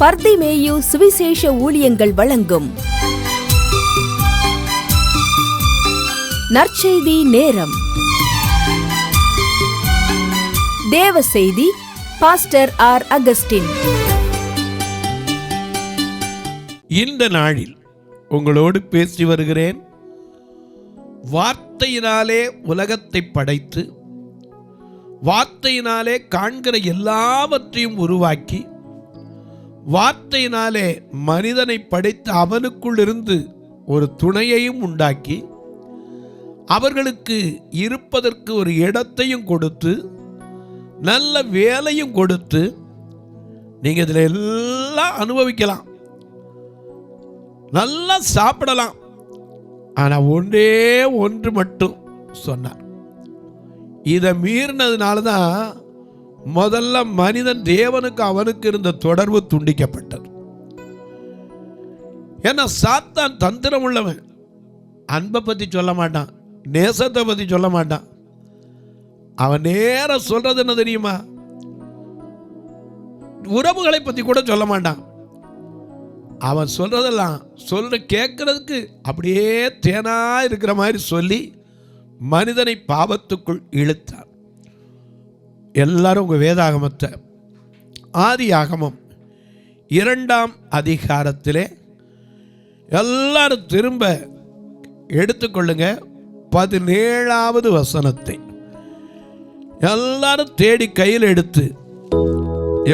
பர்திமேயு சுவிசேஷ ஊழியங்கள் வழங்கும் நற்செய்தி நேரம். தேவ செய்தி பாஸ்டர் ஆர். அகஸ்டின். இந்த நாளில் உங்களோடு பேசி வருகிறேன். வார்த்தையினாலே உலகத்தை படைத்து, வார்த்தையினாலே காண்கிற எல்லாவற்றையும் உருவாக்கி, வார்த்தையினாலே மனிதனை படைத்து அவனுக்குள் இருந்து ஒரு துணையையும் உண்டாக்கி, அவர்களுக்கு இருப்பதற்கு ஒரு இடத்தையும் கொடுத்து, நல்ல வேலையும் கொடுத்து, நீங்கள் இதில் எல்லாம் அனுபவிக்கலாம், நல்லா சாப்பிடலாம். ஆனால் ஒன்றே ஒன்று மட்டும் சொன்னார். இதை மீறினதுனால தான் முதல்ல மனிதன் தேவனுக்கு அவனுக்கு இருந்த தொடர்பு துண்டிக்கப்பட்டது. ஏன்னா சாத்தான் தந்திரம் உள்ளவன். அன்பை பற்றி சொல்ல மாட்டான், நேசத்தை பற்றி சொல்ல மாட்டான். அவன் நேர சொல்றது என்ன தெரியுமா? உறவுகளை பற்றி கூட சொல்ல மாட்டான். அவன் சொல்றதெல்லாம் கேட்கறதுக்கு அப்படியே தேனா இருக்கிற மாதிரி சொல்லி மனிதனை பாவத்துக்குள் இழுத்தார். எல்லாரும் உங்க வேதாகமத்தை ஆதியாகமம் 2ஆம் அதிகாரத்திலே எல்லாரும் திரும்ப எடுத்துக்கொள்ளுங்க. 17வது வசனத்தை எல்லாரும் தேடி கையில் எடுத்து,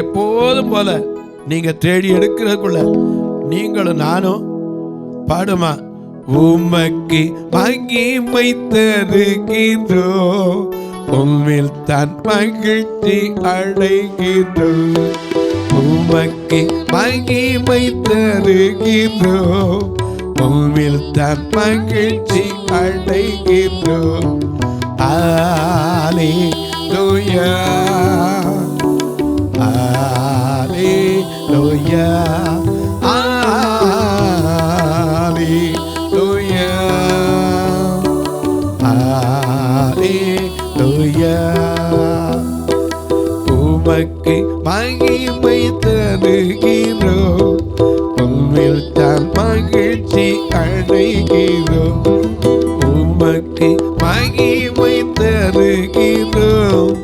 எப்போதும் போல நீங்க தேடி எடுக்கிறதுக்குள்ள நீங்களும் நானும் பாடுமா? உமக்கு மகிமை தருகின்றோம், உம்மில் தான் மகிழ்ச்சி அடைகின்றோம். உமக்கு மகிமை தருகின்றோம், உம்மில் தான் மகிழ்ச்சி அடைகின்றோம். அல்லேலூயா, அல்லேலூயா, உமக்கு மகிமை தருகிறோம், உம்மில் தான் மகிழ்ச்சி அடைகிறோம். உமக்கு மகிமை தருகிறோம்,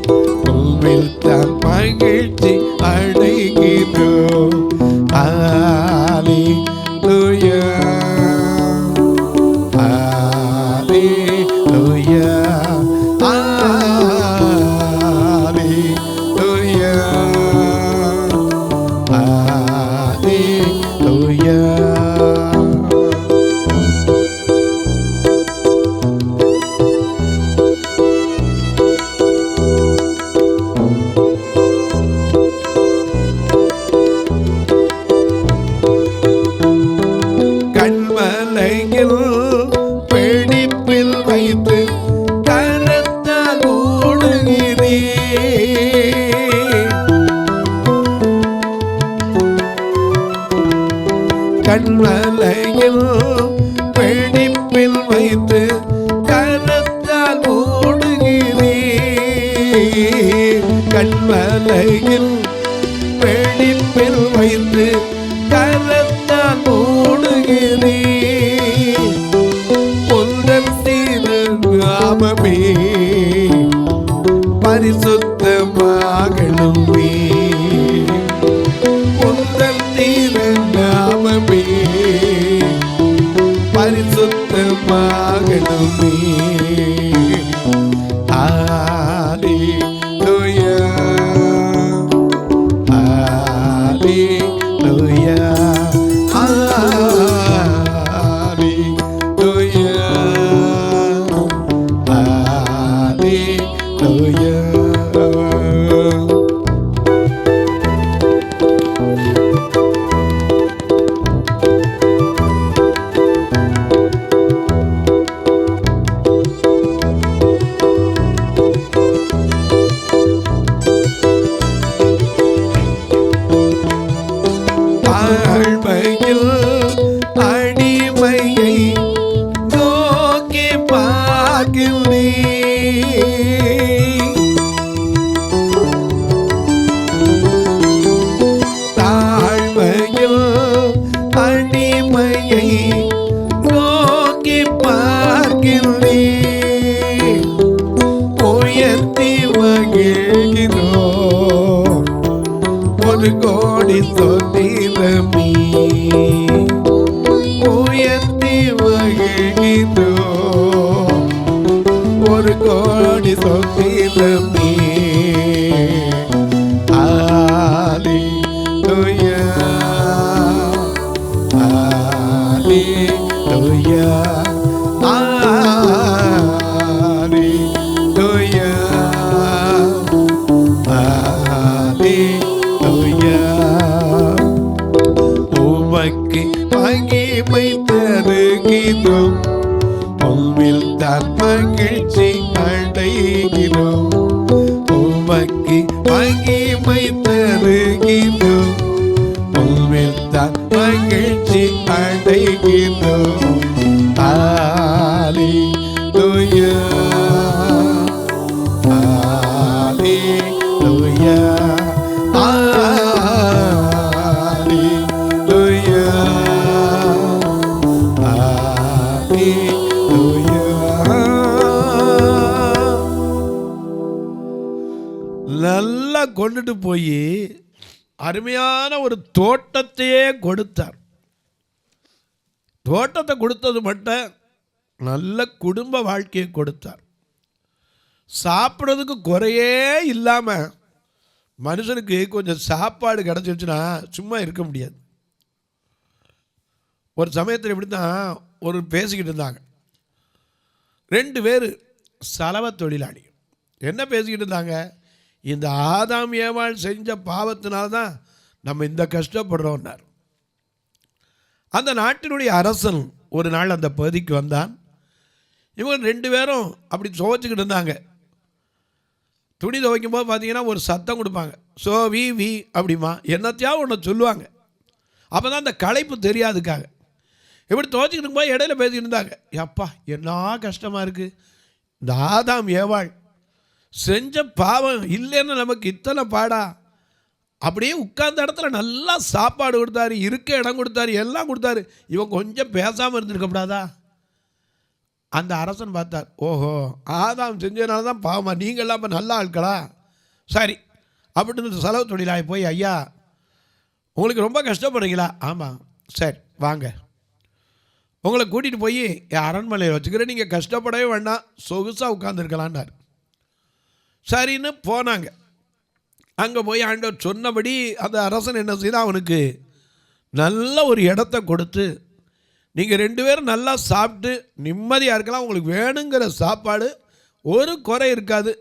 உம்மில் தான் மகிழ்ச்சி அடைகிறோம். அல்லேலூயா, அல்லேலூயா, கண்மலையில் வெடிப்பில் வைத்து கரத்தால் ஓடுகிறேன். கண்மலையில் வெடிப்பில் வைத்து கரத்தால் ஓடுகிறேன். உந்தன் திருநாமமே பரிசுத்தமாகணுமே, உந்தன் திருநாமமே பரிசுத்தமாகணுமே. அல்லேலூயா, அல்லேலூயா, ஒரு கோடி ஸ்தோத்திரமே உயர்த்தி மகிழ்கின்றோம். ஒரு கோடி ஸ்தோத்திரமே. ஹல்லேலூயா ஹல்லேலூயா ஹல்லேலூயா ஹல்லேலூயா. உமக்கு மகிமை தருகிறோம், உம்மில் தான் மகிழ்ச்சி அடைகிறோம். உமக்கு மகிமை தருகிறோம், உம்மில் தான் மகிழ்ச்சி அடைகிறோம். ஹல்லேலூயா ஹல்லேலூயா ஹல்லேலூயா ஹல்லேலூயா. நல்லா கொண்டுட்டு போய் அருமையான ஒரு தோட்டத்தையே கொடுத்தார். தோட்டத்தை கொடுத்தது மட்டும் நல்ல குடும்ப வாழ்க்கையை கொடுத்தார். சாப்பிட்றதுக்கு குறையே இல்லாமல் மனுஷனுக்கு கொஞ்சம் சாப்பாடு கிடச்சிருச்சுன்னா சும்மா இருக்க முடியாது. ஒரு சமயத்தில் இப்படி தான் ஒரு பேசிக்கிட்டு இருந்தாங்க. 2 பேர் சலவ தொழிலாளி. என்ன பேசிக்கிட்டு இருந்தாங்க? இந்த ஆதாம் ஏவாள் செஞ்ச பாவத்தினால தான் நம்ம இந்த கஷ்டப்படுறோம்னார். அந்த நாட்டினுடைய அரசன் ஒரு நாள் அந்த பகுதிக்கு வந்தான். இவங்க 2 பேரும் அப்படி துவைச்சிக்கிட்டு இருந்தாங்க. துணி துவைக்கும் போது பார்த்தீங்கன்னா ஒரு சத்தம் கொடுப்பாங்க, ஸோ வி வி அப்படிமா என்னத்தையாவது ஒன்று சொல்லுவாங்க. அப்போ தான் அந்த களைப்பு தெரியாதுக்காக இப்படி துவைச்சிக்கிட்டு இருக்கும்போது இடையில பேசிக்கிட்டு இருந்தாங்க. அப்பா என்ன கஷ்டமாக இருக்குது, இந்த ஆதாம் ஏவாள் செஞ்ச பாவம் இல்லைன்னு நமக்கு இத்தனை பாடா. அப்படியே உட்கார்ந்த இடத்துல நல்லா சாப்பாடு கொடுத்தாரு, இருக்க இடம் கொடுத்தாரு, எல்லாம் கொடுத்தாரு. இவன் கொஞ்சம் பேசாமல் இருந்திருக்கப்படாதா? அந்த அரசன் பார்த்தார், ஓஹோ ஆதாம் செஞ்சதுனால தான் பாவமா, நீங்கள்லாம் இப்போ நல்ல ஆட்களா? சரி அப்படின்னு செலவு தொழிலாளி போய், ஐயா உங்களுக்கு ரொம்ப கஷ்டப்படுறீங்களா? ஆமாம், சரி வாங்க உங்களை கூட்டிகிட்டு போய் என் அரண்மனையில் வச்சுக்கிறேன், நீங்கள் கஷ்டப்படவே வேண்டாம், சொகுசாக உட்காந்துருக்கலான்னார். சரின்னு போனாங்க. அங்கே போய் ஆண்டவர் சொன்னபடி அந்த அரசன் என்ன செய்தால் அவனுக்கு நல்ல ஒரு இடத்த கொடுத்து, நீங்கள் 2 பேரும் நல்லா சாப்பிட்டு நிம்மதியாக இருக்கலாம், உங்களுக்கு வேணுங்கிற சாப்பாடு ஒரு குறை இருக்காது,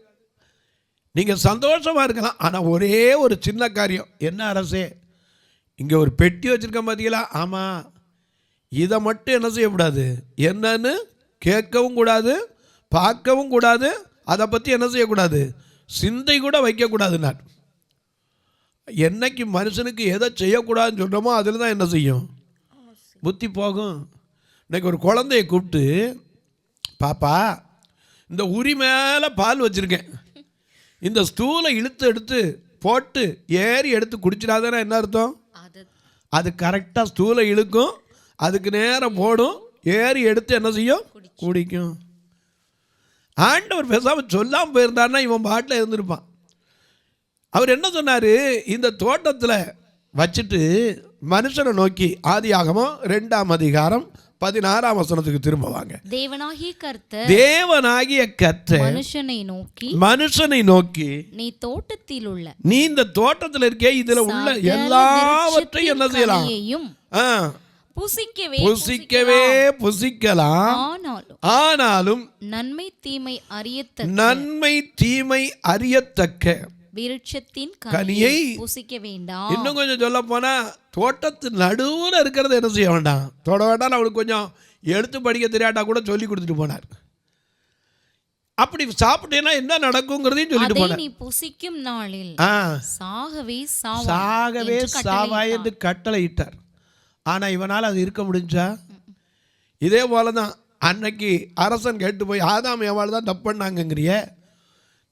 நீங்கள் சந்தோஷமாக இருக்கலாம். ஆனால் ஒரே ஒரு சின்ன காரியம். என்ன அரசே, இங்கே ஒரு பெட்டி வச்சுருக்கேன் பார்த்தீங்களா? ஆமாம், இதை மட்டும் என்ன செய்யக்கூடாது, என்னன்னு கேட்கவும் கூடாது, பார்க்கவும் கூடாது, அதை பற்றி என்ன செய்யக்கூடாது, சிந்தை கூட வைக்கக்கூடாதுன்னார். என்னைக்கு மனுஷனுக்கு எதை செய்யக்கூடாதுன்னு சொல்கிறோமோ அதில் தான் என்ன செய்யும், புத்தி போகும். இன்றைக்கி ஒரு குழந்தைய கூப்பிட்டு, பாப்பா இந்த உரி மேலே பால் வச்சுருக்கேன், இந்த ஸ்டூலை இழுத்து எடுத்து போட்டு ஏறி எடுத்து குடிச்சிடாதானே என்ன அர்த்தம்? அது கரெக்டாக ஸ்டூலை இழுக்கும், அதுக்கு நேரம் போடும், ஏறி எடுத்து என்ன செய்யும், குடிக்கும். ஆண்டவர் பேசாமல் சொல்லாமல் போயிருந்தாருன்னா இவன் பாட்டில் இருந்திருப்பான். அவர் என்ன சொன்னார், இந்த தோட்டத்தில் வச்சுட்டு மனுஷனை நோக்கி, ஆதியாகமம் 2ஆம் அதிகாரம் 16ஆம் வசனத்துக்கு திரும்ப வாங்க. தேவனாகிய கர்த்தர் மனுஷனை நோக்கி நீ தோட்டத்தில் உள்ள, நீ இந்த தோட்டத்தில் இருக்கே, இதுல உள்ள எல்லாவற்றையும் என்ன செய்யலாம், புசிக்கலாம், ஆனாலும் நன்மை தீமை அறியத்தக்க விருட்சத்தின் கனியை புசிக்க வேண்டாம். இன்னும் கொஞ்சம் சொல்ல போனா தோட்டத்து நடுவில் இருக்கிறத என்ன செய்ய வேண்டாம், தொட வேண்டாம். அவளுக்கு கொஞ்சம் எடுத்து படிக்க தெரியாட்டா கூட சொல்லி கொடுத்துட்டு போனார். அப்படி சாப்பிட்டேன்னா என்ன நடக்குங்கிறதையும் சொல்லிட்டு போனார். நீ புசிக்கும் நாளில் சாகவே சாவாய் என்று கட்டளையிட்டார். ஆனால் இவனால் அது இருக்க முடிஞ்சா? இதே போல தான் அன்னைக்கு அரசன் கேட்டு போய், ஆதாம் ஏவாள் தான் தப்பு பண்ணாங்கங்கிறிய,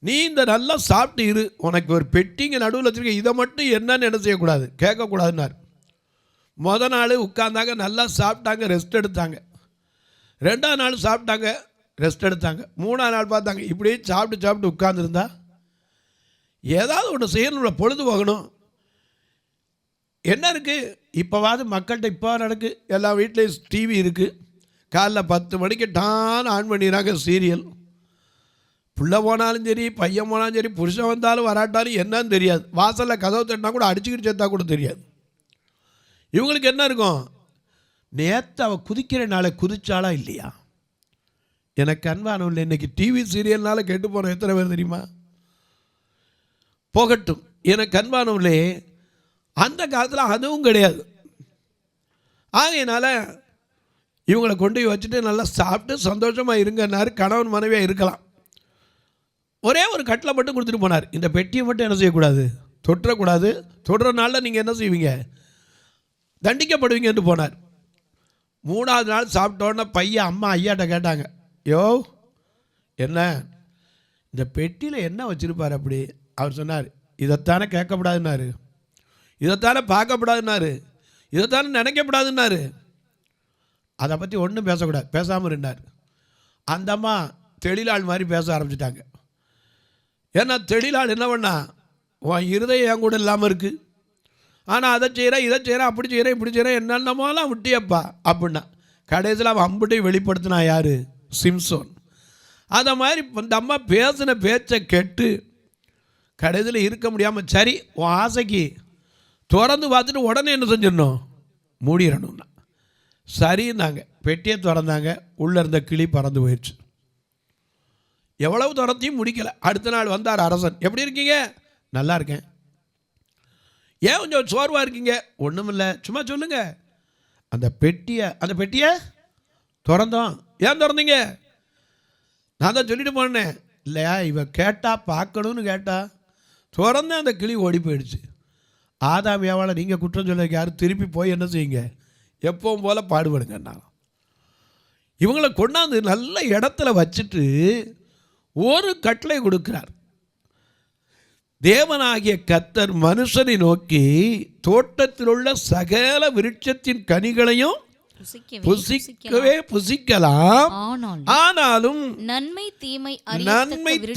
நீ இந்த நல்லா சாப்பிட்டு இரு, உனக்கு ஒரு பெட்டிங்க நடுவில் வச்சுருக்க, இதை மட்டும் என்னன்னு என்ன செய்யக்கூடாது, கேட்கக்கூடாதுன்னார். மொதல் நாள் உட்கார்ந்தாங்க, நல்லா சாப்பிட்டாங்க, ரெஸ்ட் எடுத்தாங்க. 2ஆம் நாள் சாப்பிட்டாங்க, ரெஸ்ட் எடுத்தாங்க. 3ஆம் நாள் பார்த்தாங்க, இப்படியே சாப்பிட்டு உட்கார்ந்துருந்தா ஏதாவது ஒன்று செய்யணும்ல, பொழுது போகணும். என்ன இருக்குது இப்போவாது மக்கள்கிட்ட இப்போ நடக்கு, எல்லா வீட்லேயும் டிவி இருக்குது. காலைல 10 மணிக்கு டான் ஆன் பண்ணிடுறாங்க சீரியல். புள்ள போனாலும் சரி, பையன் போனாலும் சரி, புருஷன் வந்தாலும் வராட்டாலும் என்னன்னு தெரியாது. வாசலில் கதவு தட்டினா கூட அடிச்சுக்கிட்டு சேர்த்தா கூட தெரியாது. இவங்களுக்கு என்ன இருக்கும், நேற்று அவள் குதிக்கிற நாளை குதிச்சாலா இல்லையா? எனக்கு அன்பானவர்களே, இன்றைக்கி டிவி சீரியல்னால கெட்டு போன எத்தனை பேர் தெரியுமா? போகட்டும். எனக்கு அன்பானவர்களே, அந்த காலத்தில் அதுவும் கிடையாது. ஆகையினால இவங்களை கொண்டு போய் வச்சுட்டு நல்லா சாப்பிட்டு சந்தோஷமாக இருங்கன்னாரு. கணவன் மனைவியாக இருக்கலாம். ஒரே ஒரு கட்டில் மட்டும் கொடுத்துட்டு போனார். இந்த பெட்டியை மட்டும் என்ன செய்யக்கூடாது, தொற்றக்கூடாது. தொடுறனால நீங்கள் என்ன செய்வீங்க, தண்டிக்கப்படுவீங்கன்னு போனார். 3ஆவது நாள் சாப்பிட்டோன்னே பையன் அம்மா ஐயாட்ட கேட்டாங்க, யோ என்ன இந்த பெட்டியில் என்ன வச்சுருப்பார் அப்படி? அவர் சொன்னார், இதைத்தானே கேட்கக்கூடாதுன்னாரு, இதைத்தானே பார்க்கப்படாதுன்னாரு, இதைத்தானே நினைக்கப்படாதுன்னாரு. அதை பற்றி ஒன்றும் பேசக்கூடாது, பேசாமல் இருந்தார். அந்த அம்மா தெளிலாள் மாதிரி பேச ஆரம்பிச்சிட்டாங்க. ஏன்னா தெளிலாள் என்ன பண்ணா, உன் இருதயம் என் கூட இல்லாமல் இருக்குது, ஆனால் அதை செய்கிறேன் இதை செய்கிறேன் அப்படி செய்கிறேன் இப்படி செய்கிறேன் என்னென்னமோலாம் விட்டியப்பா அப்படின்னா. கடைசியில் அவன் அம்புட்டையும் வெளிப்படுத்தினா யார், சிம்சோன். அதை மாதிரி இந்த அம்மா பேசின பேச்சை கேட்டு கடைசியில் இருக்க முடியாமல், சரி உன் ஆசைக்கு திறந்து பார்த்துட்டு உடனே என்ன செஞ்சிடணும், மூடிடணும்னா சரின்னாங்க. பெட்டியை திறந்தாங்க. உள்ளே இருந்த கிளி பறந்து போயிடுச்சு. எவ்வளவு திறத்தையும் முடிக்கலை. அடுத்த நாள் வந்தார் அரசன். எப்படி இருக்கீங்க? நல்லா இருக்கேன். ஏன் கொஞ்சம் சோர்வாக இருக்கீங்க? ஒன்றும் இல்லை, சும்மா சொல்லுங்க. அந்த பெட்டியை திறந்தோம். ஏன் திறந்தீங்க? நான் தான் சொல்லிட்டு போனேன். இல்லையா, இவ கேட்டா பார்க்கணும்னு கேட்டா திறந்தேன், அந்த கிளி ஓடி போயிடுச்சு. ஆதாம் ஏவாளை நீங்கள் குற்றம் சொல்ல யாரும் திருப்பி போய் என்ன செய்யுங்க, எப்பவும் போல் பாடுபடுங்கண்ணா. இவங்களை கொண்டாந்து நல்ல இடத்துல வச்சுட்டு ஒரு கட்டளை கொடுக்கிறார். தேவனாகிய கர்த்தர் மனுஷனை நோக்கி, தோட்டத்தில் உள்ள சகல விருட்சத்தின் கனிகளையும் புசிக்கலாம், ஆனாலும் நன்மை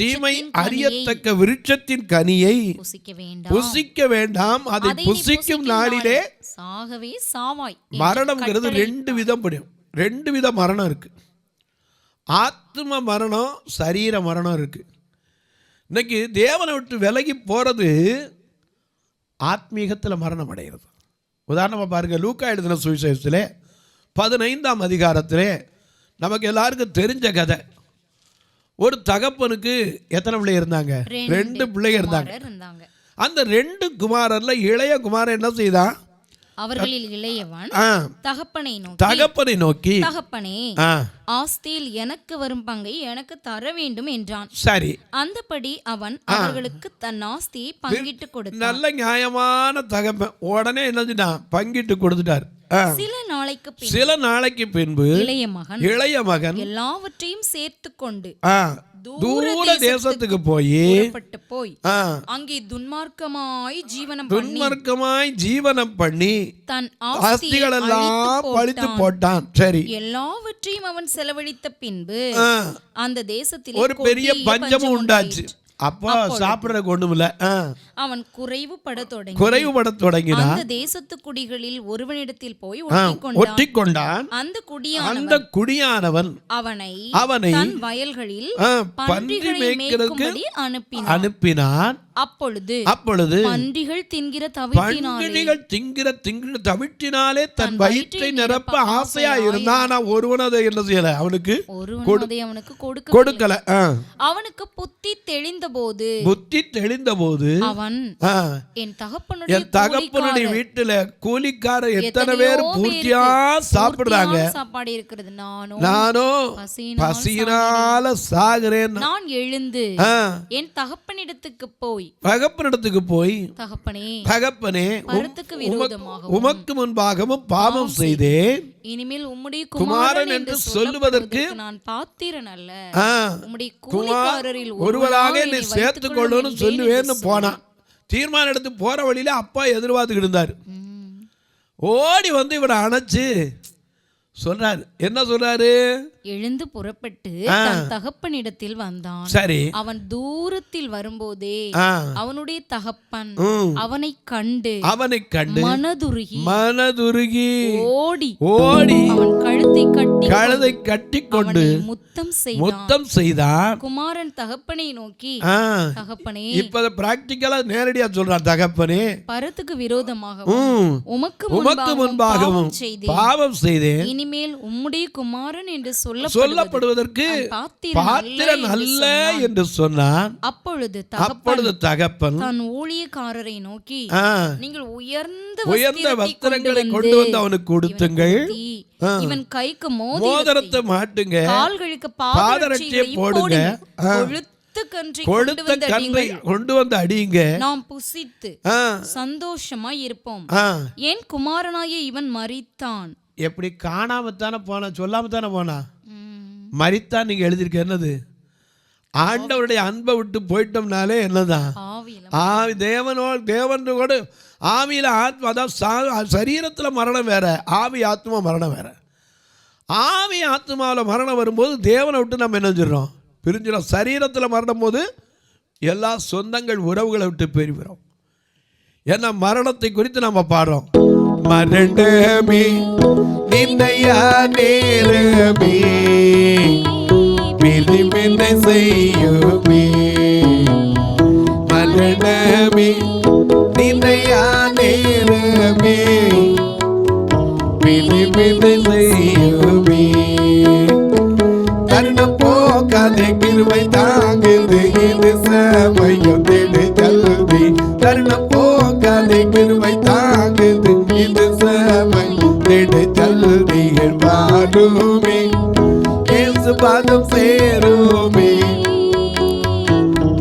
தீமை அறியத்தக்க விருட்சத்தின் கனியை புசிக்க வேண்டாம். அதை புசிக்கும் நாளிலே சாகவே சாவாய். மரணம்ங்கிறது 2 விதம் படும். 2 வித மரணம் இருக்கு. ஆத்ம மரணம், சரீர மரணம் இருக்கு. இன்னைக்கு தேவனை விட்டு விலகி போகிறது ஆத்மீகத்தில் மரணம் அடைகிறது. உதாரணமாக பாருங்கள், லூக்கா எழுதின சுவிசேஷத்திலே 15ஆம் அதிகாரத்திலே நமக்கு எல்லாருக்கும் தெரிஞ்ச கதை. ஒரு தகப்பனுக்கு எத்தனை பிள்ளைங்க இருந்தாங்க? 2 பிள்ளைங்க இருந்தாங்க. அந்த 2 குமாரர்ல இளைய குமாரன் என்ன செய்தான்? அவர்களில் இளையவன் தகப்பனை நோக்கி, தகப்பனே, ஆஸ்தியில் எனக்கு வரும் பங்கை எனக்கு தர வேண்டும் என்றான். சரி, அந்தபடி அவன் அவர்களுக்கு தன் ஆஸ்தியை பங்கிட்டு கொடுத்தான். நல்ல நியாயமான தகப்பன். உடனே என்ன பங்கிட்டு கொடுத்துட்டார். சில நாளைக்கு பின்பு இளைய மகன் எல்லாவற்றையும் சேர்த்து கொண்டு தூர தேசத்துக்கு போய் அங்கே துன்மார்க்கமாய் ஜீவனம் பண்ணி தன் ஆஸ்திகள் எல்லாம் பழித்து போட்டான். சரி, எல்லாவற்றையும் அவன் செலவழித்த பின்பு அந்த தேசத்தில் ஒரு பெரிய பஞ்சமும் உண்டாச்சு. அப்போ சாப்பிடறதுக்கு ஒண்ணும் இல்ல. அவன் குறைவுபட தொடங்கினான். அந்த தேசத்து குடிகளில் ஒருவனிடத்தில் போய் ஒட்டிக்கொண்டான். அந்த குடியானவன் அவனை தன் வயல்களில் பன்றி மேய்க்கிறதுக்கு அனுப்பினான். அப்பொழுது பன்றிகள் தின்கிற தவிட்டினாலே தன் வயிற்றை நிரப்ப ஆசையா இருந்தான். ஒருவன் அதை என்ன செய்யல, அவனுக்கு கொடுக்கல. அவனுக்கு புத்தி தெளிந்த போது அவன் என் தகப்பனுடைய வீட்டுல கூலிக்கார எத்தனை பேர் பூர்த்தியா சாப்பிடுறாங்க, சாப்பாடு இருக்கிறது, நானோ பசியினால சாகிறேன். நான் எழுந்து என் தகப்பனிடத்துக்கு போய் தகப்பனே, உமக்கு முன்பாகவும் பாவம் செய்தேன். இனிமேல் உம்முடைய குமாரன் என்று சொல்லுவதற்கு நான் பாத்திரன் அல்ல. உம்முடைய கூலிக்காரரில் ஒருவராக என்னை சேர்த்துக் கொள்ளுன்னு சொல்லுவேன்னு போனான். தீர்மானம் எடுத்து போற வழியில அப்பா எதிர்பார்த்துக்கிட்டு இருந்தார். ஓடி வந்து இவனை அணைச்சு சொல்றாரு. என்ன சொல்றாரு? எழுந்து புறப்பட்டு தன் தகப்பனிடத்தில் வந்தான். சரி. அவன் தூரத்தில் வரும்போதே அவனுடைய தகப்பன் அவனை கண்டு மனதுருகி ஓடி அவன் கழுத்தை கட்டி கொண்டு முத்தம் செய்தான். குமாரன் தகப்பனை நோக்கி, தகப்பனே, இப்ப பிராக்டிகலா நேரடியா சொல்றான், தகப்பனே, பரத்துக்கு விரோதமாகவும் உமக்கு முன்பாகவும் பாவம் செய்தேன். இனிமேல் உம்முடைய குமாரன் என்று சொல்லப்படுவதற்கு பாத்திரன் அல்ல என்று சொன்னான். அப்பொழுது தகப்பன் தன் ஊழியக்காரரை நோக்கி, நீங்கள் உயர்ந்த வஸ்திரங்களை கொண்டு வந்து அவனுக்கு கொடுத்துங்கள், இவன் கைக்கு மோதிரத்தை மாட்டுங்க, கால்களுக்கு பாதரட்சியை போடுங்க, கொழுத்த கன்றை கொண்டு வந்து அடியுங்க, நாம் புசித்து சந்தோஷமாய் இருப்போம். என் குமாரனாகிய இவன் மரித்தான். எப்படி காணாமத்தானே போனா, சொல்லாமத்தானே போனா, மரித்தான். நீங்க எழுதிருக்க என்னது? ஆண்டவருடைய அன்பை விட்டு போயிட்டோம்னாலே என்னதான்? தேவனோடு ஆவியில ஆத்மா, அதாவது சரீரத்தில் மரணம் வேற, ஆவி ஆத்மா மரணம் வேற. ஆவி ஆத்மாவில் மரணம் வரும்போது தேவனை விட்டு நம்ம என்ன செஞ்சிடறோம்? பிரிஞ்சிடும். சரீரத்தில் மரணம் போது எல்லா சொந்தங்கள் உறவுகளை விட்டு பிரிகிறோம். ஏன்னா மரணத்தை குறித்து நம்ம பாடுறோம். மரணமே நின்னையா நேரமே பிரிவினை செய்யுமே, மரணமே நின்னையா நேரமே பிரிவினை செய்யுமே, தருணம் போக்காதே கிருபை தாங்குது இது சமயம் தேடு கல்வி, தருணம் போக்காதே கிருபை தாங்குது இது சமயம் தேடு கல்விகள் வாடுமே, இயேசு பாதம் சேருமே,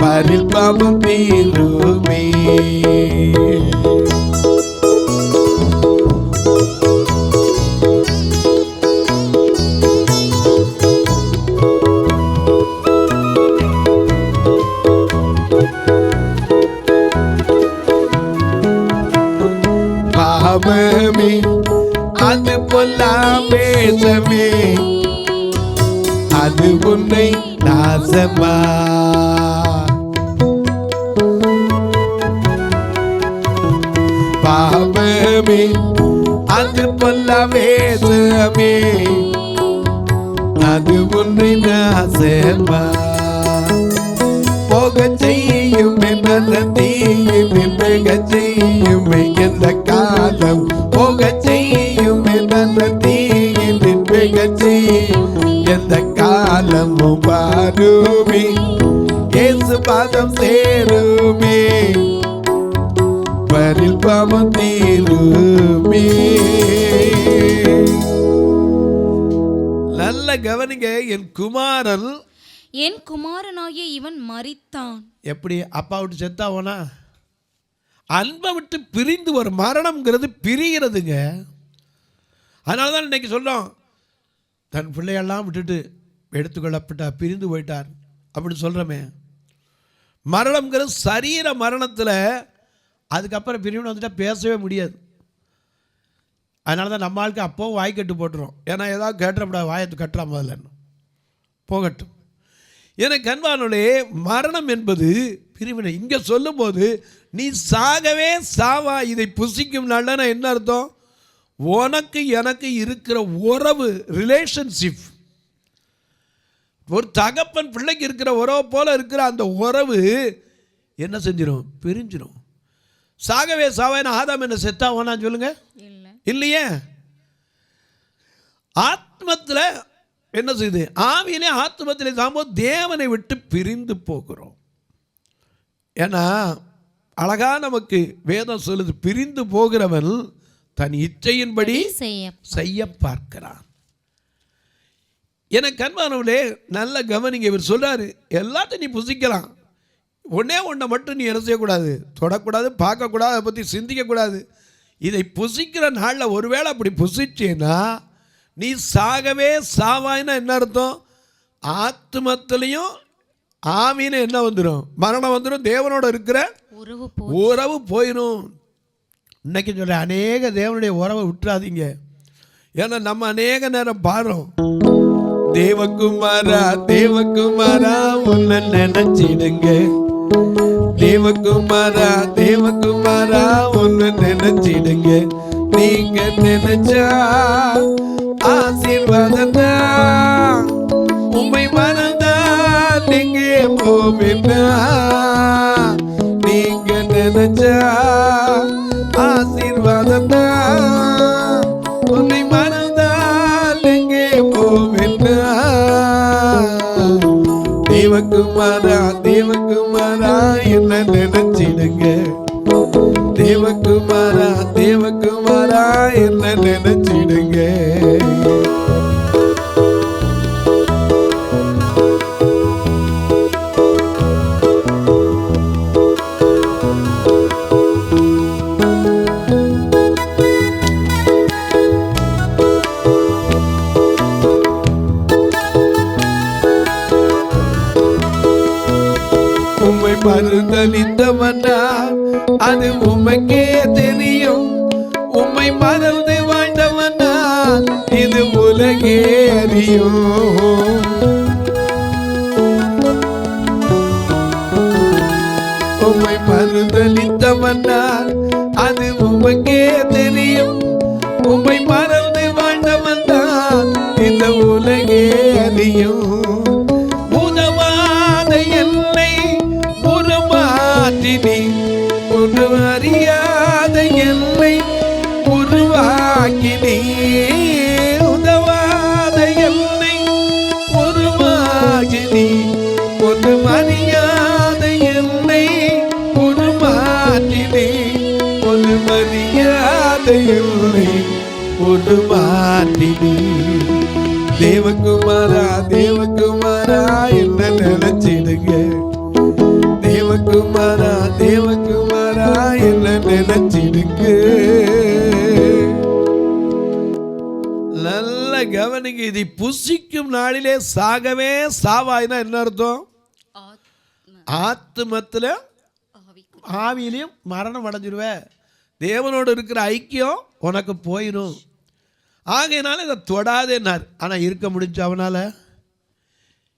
பரில் பாவம் தீருமே. பாவமே அது பொல்லாமேசமே, அது உன்னை நாசமா, பாவமே அது பொல்லாமேசமே, அது உன்னை நாசமா, போக செய்யும் தீயும் மிக செய்யும் எந்த காலம், போக செய்யும் தீயும் மிக செய்யும் எந்த காலமும் பாருமே, இயேசு பாதம் சேருமே, பரில் பாவம் தீருமே. நல்ல கவனிங்க. என் குமாரனாகிய இவன் மரித்தான். எப்படி? அப்பா விட்டு செத்தாவோனா? அன்பை விட்டு பிரிந்து ஒரு மரணம்ங்கிறது பிரிகிறதுங்க. அதனால தான் இன்னைக்கு சொல்றோம், தன் பிள்ளையெல்லாம் விட்டுட்டு எடுத்துக்கொள்ளப்பட்டார், பிரிந்து போயிட்டார் அப்படின்னு சொல்கிறோமே. மரணம்ங்கிறது சரீர மரணத்தில் அதுக்கப்புறம் பிரிவினை வந்துட்டால் பேசவே முடியாது. அதனால தான் நம்ம ஆளுக்கு அப்போவும் வாய் கட்டு போட்டுரும். ஏன்னா ஏதாவது கேட்டுறப்படாது, வாயத்து கட்டுறா முதல்ல போகட்டும். எனக்கு அன்பானே, மரணம் என்பது பிரிவினை. இங்கே சொல்லும்போது நீ சாகவே சாவா, இதை புசிக்கும் நாள்னா என்ன அர்த்தம்? உனக்கு எனக்கு இருக்கிற உறவு, ரிலேஷன்ஷிப், ஒரு தகப்பன் பிள்ளைக்கு இருக்கிற உறவு போல இருக்கிற அந்த உறவு என்ன செஞ்சிடும்? பிரிஞ்சிடும். சாகவே சாவாயினா ஆதாம் என்ன செத்தாவோனா சொல்லுங்க? இல்லையே. ஆத்மத்தில் என்ன செய்யுது? ஆவியிலே ஆத்மத்தில் சாகும்போது தேவனை விட்டு பிரிந்து போகிறோம். ஏன்னா அழகா நமக்கு வேதம் சொல்லுது, பிரிந்து போகிறவன் தன் இச்சையின்படி செய்ய பார்க்கிறான். எனக்கு அன்பானவர்களே, நல்ல கவனிங்க. இவர் சொல்றாரு, எல்லாத்தையும் நீ புசிக்கலாம், ஒன்னே ஒன்றை மட்டும் நீ என்ன செய்யக்கூடாது? தொடக்கூடாது, பார்க்கக்கூடாது, அதை பற்றி சிந்திக்கக்கூடாது. இதை புசிக்கிற நாளில் ஒருவேளை அப்படி புசிச்சேன்னா நீ சாகவே சாவாயினா என்ன அர்த்தம்? ஆத்மத்திலையும் ஆவின்னு என்ன வந்துடும்? மரணம் வந்துடும். தேவனோட இருக்கிற உறவு போயிடும். இன்னைக்கு சொல்ற அநேக தேவனுடைய உறவை விட்டுறாதீங்க. ஏன்னா நம்ம அநேக நேரம் பாடுறோம், தேவகுமாரா தேவகுமாரா உன்னை நினைச்சிடுங்க. தேவகுமாரா தேவகுமாரா உன்னை நினைச்சிடுங்க. நீங்க நினைச்சா ஆசீர்வாதம் தான். உம்மை மறந்தா நீங்க போவீங்க. நீங்க நினைச்சா ஆசீர்வாதம் தான். உன்னை மறந்தா நீங்க போவீங்க. தேவகுமாரா தேவகுமாரா என்ன நினைச்சிடுங்க. தேவகுமாரா தேவகுமாரா என்ன நினைச்சிடுங்க. உம்மை மறுதலித்தவனா அது உமக்கே தெரியும். உம்மை மறந்து வாழ்ந்தவனா இது உலகே அறியும். உம்மை மறுதலித்தவனா அது உமக்கே தெரியும். உம்மை மறந்து வாழ்ந்தவனா இந்த உலகே அறியும். ஒன்று அறியாத என்னை உருவாக்கினே. உதவாத என்னை உருவாக்கினே. ஒன்று அறியாத என்னை உருமாற்றினே. ஒன்று அறியாத என்னை உருமாற்றினே. தேவகுமாரா தேவகுமாரா என்ன நினைச்சிடுங்க. தேவகுமாரா தேவகுமாரா என்ன நினைச்சிடுங்க. நல்ல கவனிங்க. இது புசிக்கும் நாளிலே சாகவே சாவாய்னா என்ன அர்த்தம்? ஆத்மத்துல ஆவியிலையும் மரணம் அடைஞ்சிருவே. தேவனோடு இருக்கிற ஐக்கியம் உனக்கு போயிடும். ஆகையினால இதை தொடாதேன்னார். ஆனால் இருக்க முடிஞ்ச அவனால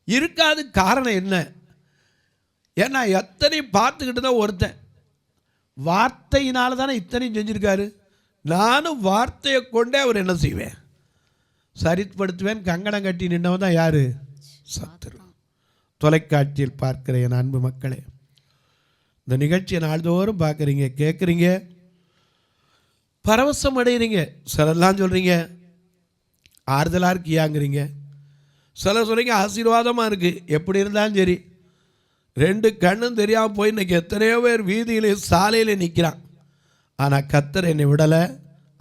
இருக்காது. காரணம் என்ன? ஏன்னா எத்தனை பார்த்துக்கிட்டு தான் ஒருத்தன் வார்த்தையினால தானே இத்தனையும் செஞ்சுருக்காரு. நானும் வார்த்தையை கொண்டே அவர் என்ன செய்வேன்? சரிப்படுத்துவேன். கங்கணம் கட்டி நின்றவன் தான் யார்? சத்துரு. தொலைக்காட்சியில் பார்க்கிற என் அன்பு மக்களே, இந்த நிகழ்ச்சியை நாள்தோறும் பார்க்குறீங்க, கேட்குறீங்க, பரவசம் அடைகிறீங்க. சிலர்லாம் சொல்கிறீங்க ஆறுதலாக இருக்கியாங்கிறீங்க. சிலர் சொல்கிறீங்க ஆசீர்வாதமாக இருக்குது. எப்படி இருந்தாலும் சரி, ரெண்டு கண்ணும் தெரியாமல் போய் இன்றைக்கி எத்தனையோ பேர் வீதியிலே சாலையில் நிற்கிறான். ஆனால் கர்த்தர் என்னை விடலை.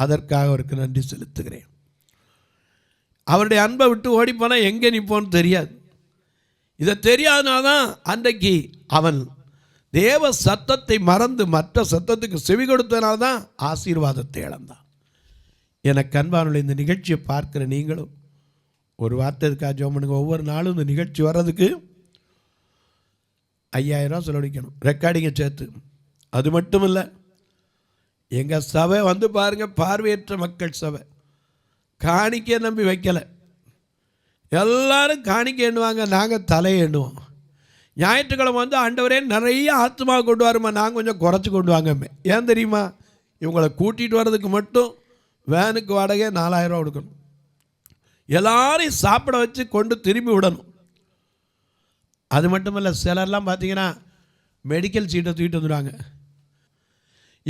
அதற்காக அவருக்கு நன்றி செலுத்துகிறேன். அவருடைய அன்பை விட்டு ஓடிப்போனால் எங்கே நிற்போன்னு தெரியாது. இதை தெரியாதனால தான் அன்றைக்கு அவன் தேவ சத்தத்தை மறந்து மற்ற சத்தத்துக்கு செவி கொடுத்தனால தான் ஆசீர்வாதத்தை இழந்தான். எனக்கு அன்பானுள்ள இந்த நிகழ்ச்சியை பார்க்குற நீங்களும் ஒரு வார்த்தைக்காக ஜெபம் பண்ணுங்க. ஒவ்வொரு நாளும் இந்த நிகழ்ச்சி வர்றதுக்கு 5000 செலவழிக்கணும், ரெக்கார்டிங்கை சேர்த்து. அது மட்டும் இல்லை, எங்கள் சபை வந்து பாருங்கள், பார்வையற்ற மக்கள் சபை. காணிக்கை நம்பி வைக்கலை. எல்லாரும் காணிக்கை எண்ணுவாங்க, நாங்கள் தலையை எண்ணுவோம். ஞாயிற்றுக்கிழமை வந்து ஆண்டவரே நிறைய ஆத்மா கொண்டு வருமா, நாங்கள் கொஞ்சம் குறைச்சி கொண்டு வாங்கமே. ஏன் தெரியுமா? இவங்களை கூட்டிகிட்டு வர்றதுக்கு மட்டும் வேனுக்கு வாடகை 4000 கொடுக்கணும். எல்லாரையும் சாப்பிட வச்சு கொண்டு திரும்பி விடணும். அது மட்டும் இல்லை, சிலர்லாம் பார்த்தீங்கன்னா மெடிக்கல் சீட்டை தூக்கிட்டு வந்துடுவாங்க.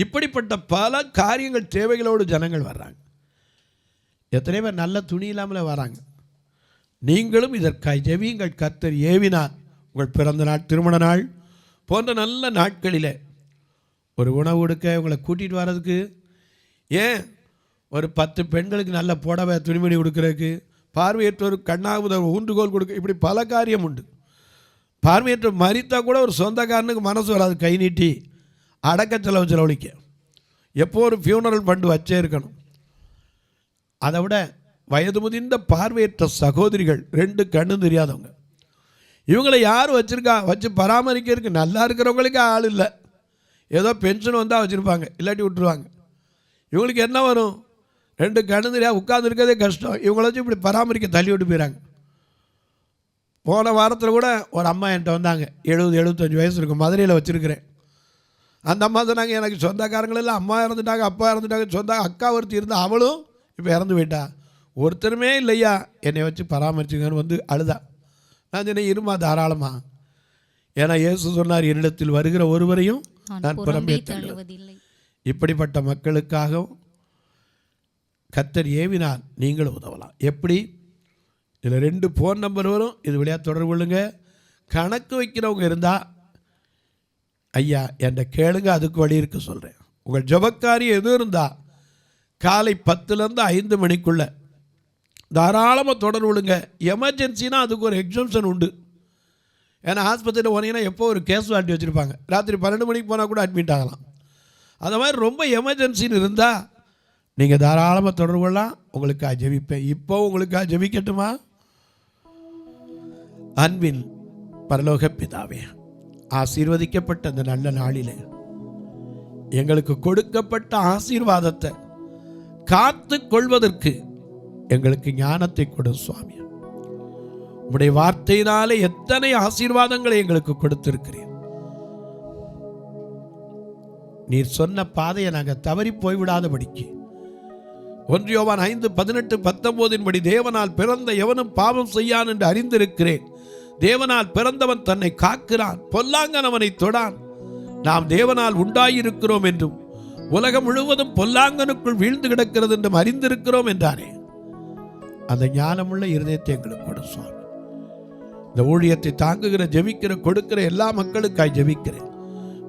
இப்படிப்பட்ட பல காரியங்கள் தேவைகளோடு ஜனங்கள் வர்றாங்க. எத்தனை பேர் நல்ல துணி இல்லாமல் வராங்க. நீங்களும் இதற்காக ஜெபியுங்கள். கர்த்தர் ஏவினார். உங்கள் பிறந்த நாள், திருமண நாள் போன்ற நல்ல நாட்களில் ஒரு உணவு கொடுக்க, உங்களை கூட்டிகிட்டு வர்றதுக்கு, ஏன் ஒரு 10 பெண்களுக்கு நல்ல புடவை துணிமணி கொடுக்குறதுக்கு, பார்வையற்றோர் கண்ணாகுதல் ஊன்றுகோல் கொடுக்க, இப்படி பல காரியம் உண்டு. பார்வையற்ற மரித்தா கூட ஒரு சொந்தக்காரனுக்கு மனசு வராது கை நீட்டி அடக்க செலவழிக்க. எப்போ ஒரு ஃபியூனரல் ஃபண்டு வச்சே இருக்கணும். அதை விட வயது முதிர்ந்த பார்வையற்ற சகோதரிகள், 2 கண்ணும் தெரியாதவங்க, இவங்களை யார் வச்சு பராமரிக்கிறதுக்கு? நல்லா இருக்கிறவங்களுக்கு ஆள் இல்லை. ஏதோ பென்ஷன் வந்தால் வச்சுருப்பாங்க, இல்லாட்டி விட்டுருவாங்க. இவங்களுக்கு என்ன வரும்? 2 கண்ணு தெரியாது, உட்காந்துருக்கதே கஷ்டம். இவங்கள வச்சு இப்படி பராமரிக்க தள்ளி விட்டு போயிறாங்க. போன வாரத்தில் கூட ஒரு அம்மா என்கிட்ட வந்தாங்க, 70-75 வயசு இருக்கும், மதுரையில் வச்சுருக்கிறேன். அந்த அம்மா சொன்னாங்க, எனக்கு சொந்தக்காரங்களெல்லாம் அம்மா இறந்துட்டாங்க, அப்பா இறந்துட்டாங்க, சொந்த அக்கா ஒருத்தி இருந்தால் அவளும் இப்போ இறந்து போயிட்டா, ஒருத்தருமே இல்லையா என்னை வச்சு பராமரிச்சுங்கன்னு வந்து அழுதா. நான் சொன்னேன், இருமா தாராளமா, ஏன்னா இயேசு சொன்னார், என்னிடத்தில் வருகிற ஒருவரையும் நான் புறம்பே தள்ளுவதில்லை. இப்படிப்பட்ட மக்களுக்காகவும் கர்த்தர் ஏவினால் நீங்களும் உதவலாம். எப்படி? இதில் 2 ஃபோன் நம்பர் வரும், இது வழியாக தொடர்பு கொள்ளுங்க. கணக்கு வைக்கிறவங்க இருந்தால் ஐயா என்கிட்ட கேளுங்க, அதுக்கு வழி இருக்க சொல்கிறேன். உங்கள் ஜபக்காரியம் எதுவும் இருந்தால் காலை 10லேருந்து 5 மணிக்குள்ளே தாராளமாக தொடர்பு கொள்ளுங்க. எமர்ஜென்சினா அதுக்கு ஒரு எக்ஸம்ஷன் உண்டு. ஏன்னா ஆஸ்பத்திரியில் போனீங்கன்னா எப்போ ஒரு கேஸ்வாலிட்டி வச்சுருப்பாங்க, ராத்திரி 12 மணிக்கு போனால் கூட அட்மிட் ஆகலாம். அந்த மாதிரி ரொம்ப எமர்ஜென்சின்னு இருந்தால் நீங்கள் தாராளமாக தொடர்பு கொள்ளலாம். உங்களுக்காக ஜெபிப்பேன். இப்போ உங்களுக்காக ஜெபிக்கட்டுமா? அன்பின் பரலோக பிதாவே, ஆசீர்வதிக்கப்பட்ட அந்த நல்ல நாளில் எங்களுக்கு கொடுக்கப்பட்ட ஆசீர்வாதத்தை காத்து கொள்வதற்கு எங்களுக்கு ஞானத்தை கொடு சுவாமி. உம்முடைய வார்த்தையினாலே எத்தனை ஆசீர்வாதங்களை எங்களுக்கு கொடுத்திருக்கிறீர். நீர் சொன்ன பாதையை நாங்கள் தவறி போய்விடாதபடிக்கு 1 யோவான் 5:18-19 படி தேவனால் பிறந்த எவனும் பாவம் செய்யான் என்று அறிந்திருக்கிறேன். தேவனால் பிறந்தவன் தன்னை காக்கிறான், பொல்லாங்கன் அவனை தொடான். நாம் தேவனால் உண்டாயிருக்கிறோம் என்றும் உலகம் முழுவதும் பொல்லாங்கனுக்குள் வீழ்ந்து கிடக்கிறது என்றும் அறிந்திருக்கிறோம் என்றானே. அந்த ஞானமுள்ள இருதயத்தை எங்களுக்கு கொடு சுவாமி. இந்த ஊழியத்தை தாங்குகிற, ஜெபிக்கிற, கொடுக்கிற எல்லா மக்களுக்காய் ஜெபிக்கிறேன்.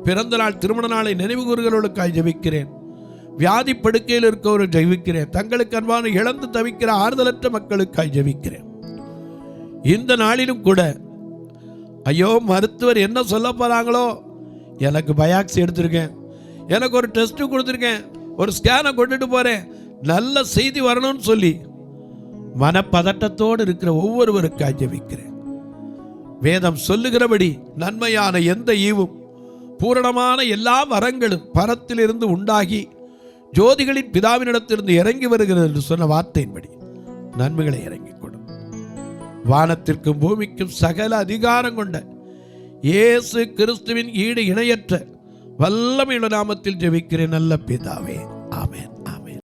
பிறந்த நாள், திருமண நாளை நினைவு கூறுகிறவர்களுக்காய் ஜெபிக்கிறேன். வியாதி படுக்கையில் இருக்கவரை ஜெபிக்கிறேன். தங்களுக்கு அன்பான இழந்து தவிக்கிற ஆறுதலற்ற மக்களுக்காய் ஜெபிக்கிறேன். இந்த நாளிலும் கூட ஐயோ மருத்துவர் என்ன சொல்ல போகிறாங்களோ, எனக்கு பயாக்சி எடுத்திருக்கேன், எனக்கு ஒரு டெஸ்ட்டு கொடுத்துருக்கேன், ஒரு ஸ்கேனை கொண்டுட்டு போகிறேன், நல்ல செய்தி வரணும்னு சொல்லி மனப்பதட்டத்தோடு இருக்கிற ஒவ்வொருவருக்காய் ஜெபிக்கிறேன். வேதம் சொல்லுகிறபடி நன்மையான எந்த ஈவும் பூரணமான எல்லா வரங்களும் பரத்திலிருந்து உண்டாகி ஜோதிகளின் பிதாவினிடத்திலிருந்து இறங்கி வருகிறது என்று சொன்ன வார்த்தையின்படி நன்மைகளை இறங்கி கொடும். வானத்திற்கும் பூமிக்கும் சகல அதிகாரம் கொண்ட இயேசு கிறிஸ்துவின் ஈடு இணையற்ற வல்லமையுள்ள நாமத்தில் ஜெபிக்கிறேன் நல்ல பிதாவே, ஆமென், ஆமென்.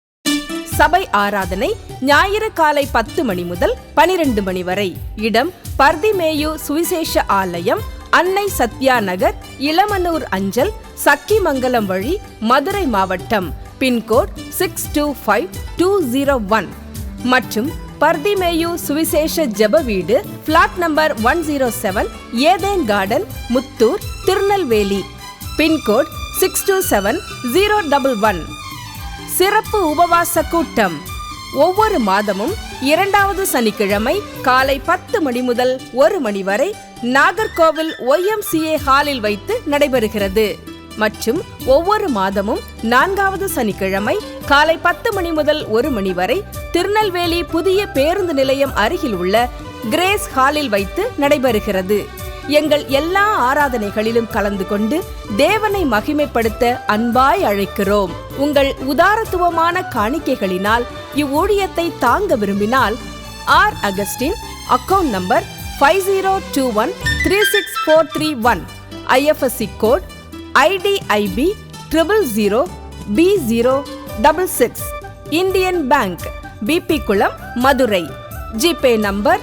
சபை ஆராதனை ஞாயிறு காலை 10 மணி முதல் 12 மணி வரை. இடம் பர்திமேயு சுவிசேஷ ஆலயம், அன்னை சத்யா நகர், இளமனூர் அஞ்சல், சக்கிமங்கலம் வழி, மதுரை மாவட்டம். பின்கோட் 625201 மற்றும் பர்திமேயு சுவிசேஷ ஜெப வீடு, flat number 107, Eden garden, Muthur, Tirunelveli. Pincode 627011. சிறப்பு உபவாச கூட்டம் ஒவ்வொரு மாதமும் 2வது சனிக்கிழமை காலை 10 மணி முதல் 1 மணி வரை நாகர்கோவில் YMCA ஹாலில் வைத்து நடைபெறுகிறது. மற்றும் ஒவ்வொரு மாதமும் 4வது சனிக்கிழமை காலை 10 மணி முதல் 1 மணி வரை திருநெல்வேலி புதிய பேருந்து நிலையம் அருகில் உள்ள கிரேஸ் ஹாலில் வைத்து நடைபெறுகிறது. எங்கள் எல்லா ஆராதனைகளிலும் கலந்து கொண்டு தேவனை மகிமைப்படுத்த அன்பாய் அழைக்கிறோம். உங்கள் உதாரத்துவமான காணிக்கைகளினால் இவ்வூழியத்தை தாங்க விரும்பினால் R. Augustine, account number 5021364331, IFSC code IDIB 000B066, Indian bank, BP Kulam, Madurai. GPay number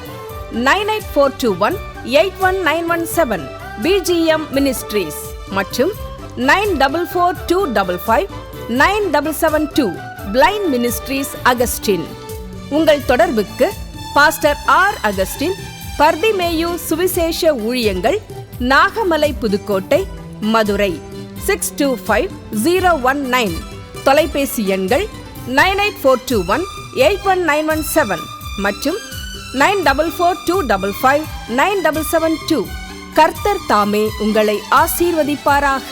9842181917, BGM ministries மற்றும் 9442559772, பிளைண்ட் மினிஸ்ட்ரீஸ் அகஸ்டின். உங்கள் தொடர்புக்கு பாஸ்டர் R. அகஸ்டின், பர்திமேயு சுவிசேஷ ஊழியங்கள், நாகமலை, புதுக்கோட்டை, மதுரை 625019. தொலைபேசி எண்கள் 9842181917 மற்றும் 9442559772. கர்த்தர் தாமே உங்களை ஆசீர்வதிப்பாராக.